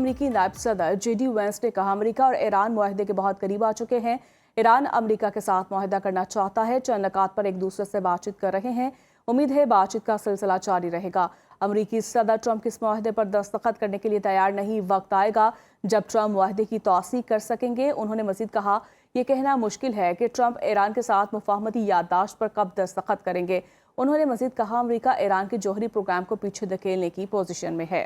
अमरीकी नायब सदर JD वेंस ने कहा, अमरीका और ईरान मुआहदे के बहुत करीब आ चुके हैं। ईरान अमरीका के साथ मुआहदा करना चाहता है। चंद नुकात पर एक दूसरे से बातचीत कर रहे हैं। उम्मीद है बातचीत का सिलसिला जारी रहेगा। अमरीकी सदर ट्रंप के इस मुआहदे पर दस्तखत करने के लिए तैयार नहीं। वक्त आएगा जब ट्रंप मुआहदे की तौसीक कर सकेंगे। उन्होंने मजीद कहा, यह कहना मुश्किल है कि ट्रंप ईरान के साथ मुफाहमती याददाश्त पर कब दस्तखत करेंगे। उन्होंने मजीद कहा, अमरीका ईरान के जौहरी प्रोग्राम को पीछे धकेलने की पोजीशन में है।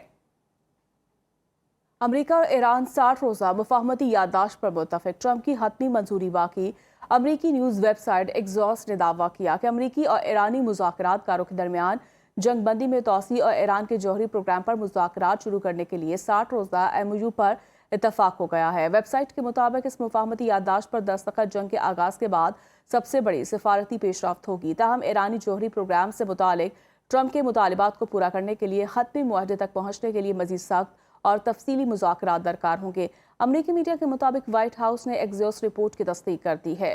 अमरीका और ईरान 60 रोज़ा मुफाहमती याददाश्त पर मुत्तफिक, ट्रंप की हतमी मंजूरी बाकी। अमरीकी न्यूज़ वेबसाइट एक्सॉस्ट ने दावा किया कि अमरीकी और ईरानी मुज़ाकरातकारों के दरमियान जंग बंदी में तोसी और ईरान के जौहरी प्रोग्राम पर मुज़ाकरात शुरू करने के लिए 60 रोज़ा MOU पर इत्तफाक हो गया है। वेबसाइट के मुताबिक इस मुफाहमती याददाश्त पर दस्तखत जंग के आगाज़ के बाद सबसे बड़ी सिफारती पेशरफ्त होगी। ताहम ईरानी जौहरी प्रोग्राम से मुतालिक ट्रंप के मुतालिबात को पूरा करने के लिए हतमी मुआहदे तक पहुँचने के लिए मज़ीद सख्त और तफसीली मुज़ाकरात दरकार होंगे। अमरीकी मीडिया के मुताबिक व्हाइट हाउस ने एक्सियोस रिपोर्ट की तस्दीक कर दी है।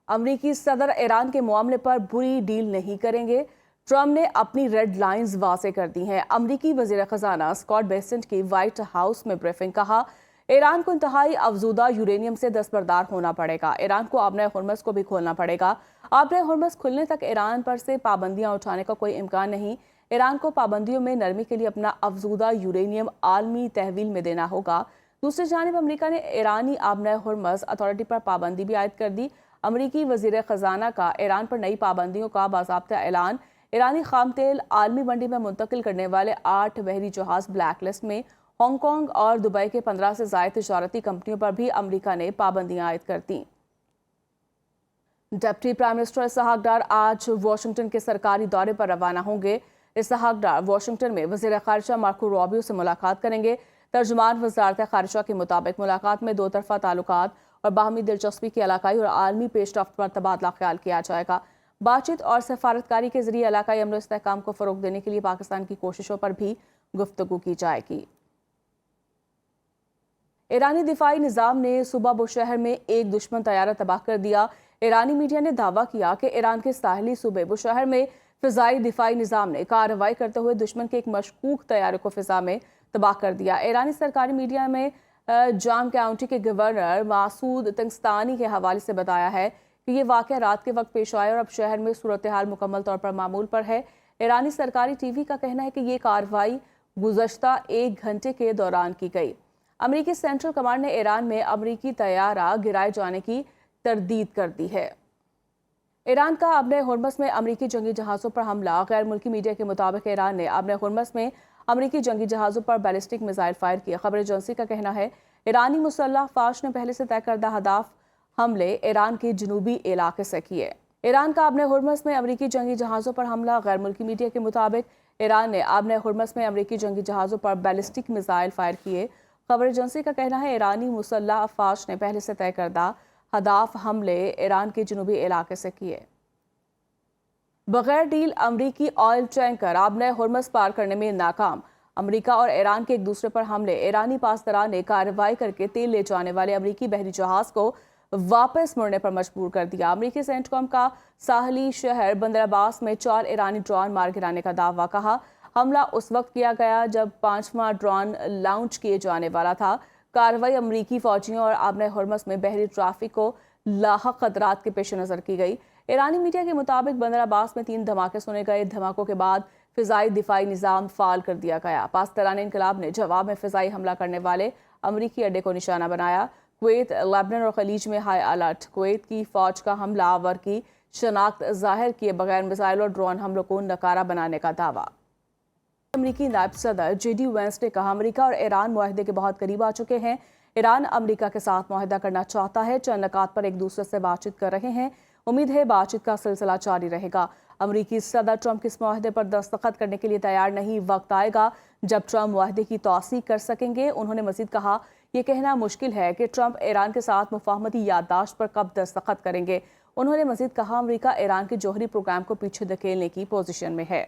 अमरीकी सदर ईरान के मामले पर बुरी डील नहीं करेंगे। ट्रंप ने अपनी रेड लाइंस वाज़े कर दी हैं। अमरीकी वज़ीर ख़ज़ाना स्कॉट बेसेंट की व्हाइट हाउस में ब्रीफिंग, कहा, ईरान को इंतहाई अफजूदा यूरेनियम से दस्तबरदार होना पड़ेगा। ईरान को आबने हुर्मस को भी खोलना पड़ेगा। आबने हुर्मस खुलने तक ईरान पर से पाबंदियां उठाने का कोई इम्कान नहीं। ईरान को पाबंदियों में नरमी के लिए अपना अफजूदा यूरेनियम आलमी तहवील में देना होगा। दूसरी जानिब अमरीका ने ईरानी आबने हुर्मस अथॉरिटी पर पाबंदी भी आयद कर दी। अमरीकी वज़ीर ख़ज़ाना का ईरान पर नई पाबंदियों का बाज़ाब्ता ऐलान। ईरानी खाम तेल आलमी मंडी में मुंतकिल करने वाले 8 बहरी जहाज ब्लैक लिस्ट में। हांगकांग और दुबई के 15 से ज़ायद तिजारती कंपनियों पर भी अमरीका ने पाबंदियां आयद कर दी। डिप्टी प्राइम मिनिस्टर इसहाक डार आज वाशिंगटन के सरकारी दौरे पर रवाना होंगे। इसहाक डार वाशिंगटन में वज़ीर ख़ारिजा मार्को रूबियो से मुलाकात करेंगे। तर्जुमान वज़ारत ख़ारिजा के मुताबिक मुलाकात में दो तरफ़ा ताल्लुकात और बाहमी दिलचस्पी की इलाकाई और आलमी पेशरफ्त पर तबादला ख्याल किया जाएगा। बातचीत और सफारतकारी के जरिए इलाकाई अमन व इस्तेहकाम को फ़रोग़ देने के लिए पाकिस्तान की कोशिशों पर भी गुफ्तगू की जाएगी। ईरानी दिफाई निज़ाम ने सुबह बुशहर में एक दुश्मन तैयारा तबाह कर दिया। ईरानी मीडिया ने दावा किया कि ईरान के साहिली सूबे बुशहर में फ़िज़ाई दिफाई निज़ाम ने कार्रवाई करते हुए दुश्मन के एक मशकूक तैयारे को फ़िज़ा में तबाह कर दिया। ईरानी सरकारी मीडिया में जाम काउंटी के गवर्नर मासूद तंगस्तानी के हवाले से बताया है कि ये वाक़या रात के वक्त पेश आया और अब शहर में सूरत हाल मुकम्मल तौर पर मामूल पर है। ईरानी सरकारी TV का कहना है कि ये कार्रवाई गुज़श्ता 1 घंटे के दौरान की गई। अमरीकी सेंट्रल कमांड ने ईरान में अमरीकी तैयारा गिराए जाने की तरदीद कर दी है। ईरान का आबने हुर्मस में अमरीकी जंगी जहाज़ों पर हमला। गैर मुल्की मीडिया के मुताबिक ईरान ने आबने हुर्मस में अमरीकी जंगी जहाज़ों पर बैलिस्टिक मिसाइल फायर किए। खबर एजेंसी का कहना है ईरानी मुसल्लह फ़ौज ने पहले से तय करदा हदाफ हमले ईरान के जनूबी इलाके से किए। ईरान का आबने हुर्मस में अमरीकी जंगी जहाज़ों पर हमला। गैर मुल्की मीडिया के मुताबिक ईरान ने आबने हुर्मस में अमरीकी जंगी जहाज़ों पर बैलिस्टिक मिसाइल फायर किए। खबर एजेंसी का कहना है ईरानी मुसल्लह फ़ौज ने पहले से तय करदा हदाफ हमले ईरान के जनूबी इलाके से किए। बगैर डील अमरीकी ऑयल टैंकर आबने हुर्मस पार करने में नाकाम। अमरीका और ईरान के एक दूसरे पर हमले। ईरानी पासदारान ने कार्रवाई करके तेल ले जाने वाले अमरीकी बहरी जहाज को वापस मुड़ने पर मजबूर कर दिया। अमरीकी सेंटकॉम का साहली शहर बंदर अब्बास में 4 ईरानी ड्रोन मार गिराने का दावा। कहा, हमला उस वक्त किया गया जब 5वां ड्रोन लॉन्च किए जाने वाला था। कार्रवाई अमरीकी फौजियों और आबने हुर्मस में बहरी ट्रैफिक को लाहक खतरात के पेश नज़र की गई। ईरानी मीडिया के मुताबिक बंदर अब्बास में 3 धमाके सुने गए। धमाकों के बाद फ़िज़ाई दिफाई निज़ाम फ़ाल कर दिया गया। पासदारान इनकलाब ने जवाब में फ़िज़ाई हमला करने वाले अमरीकी अड्डे को निशाना बनाया। कुवैत, लेबनान और खलीज में हाई अलर्ट। कुवैत की फ़ौज का हमला आवर की शनाख्त ज़ाहिर किए बगैर मिसाइल और ड्रोन हमलों को नकारा बनाने का दावा। अमरीकी नायब सदर JD वेंस ने कहा, अमरीका और ईरान मुआहदे के बहुत करीब आ चुके हैं। ईरान अमरीका के साथ मुआहदा करना चाहता है। चंद नुकात पर एक दूसरे से बातचीत कर रहे हैं। उम्मीद है बातचीत का सिलसिला जारी रहेगा। अमरीकी सदर ट्रंप के इस मुआहदे पर दस्तखत करने के लिए तैयार नहीं। वक्त आएगा जब ट्रंप मुआहदे की तौसीक कर सकेंगे। उन्होंने मजीद कहा, यह कहना मुश्किल है कि ट्रंप ईरान के साथ मुफाहमती याददाश्त पर कब दस्तखत करेंगे। उन्होंने मजीद कहा, अमरीका ईरान के जौहरी प्रोग्राम को पीछे धकेलने की पोजीशन में है।